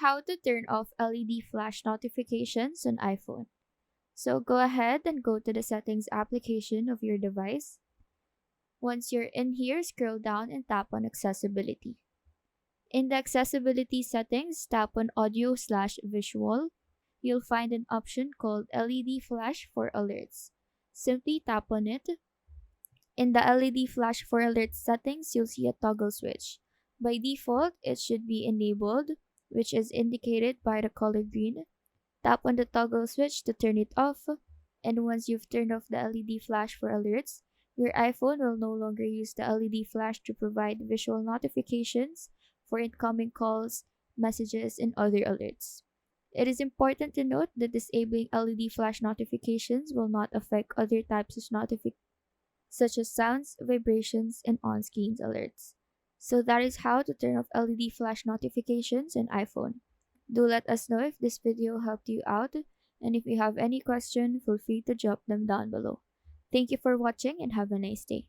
How to turn off LED flash notifications on iPhone. So go ahead and go to the settings application of your device. Once you're in here, scroll down and tap on accessibility. In the accessibility settings, tap on audio slash visual. You'll find an option called LED flash for alerts. Simply tap on it. In the LED flash for alerts settings, you'll see a toggle switch. By default, it should be enabled, which is indicated by the color green. Tap on the toggle switch to turn it off, and once you've turned off the LED flash for alerts, your iPhone will no longer use the LED flash to provide visual notifications for incoming calls, messages, and other alerts. It is important to note that disabling LED flash notifications will not affect other types of notifications such as sounds, vibrations, and on-screen alerts. So that is how to turn off LED flash notifications on iPhone. Do let us know if this video helped you out, and if you have any question, feel free to drop them down below. Thank you for watching and have a nice day.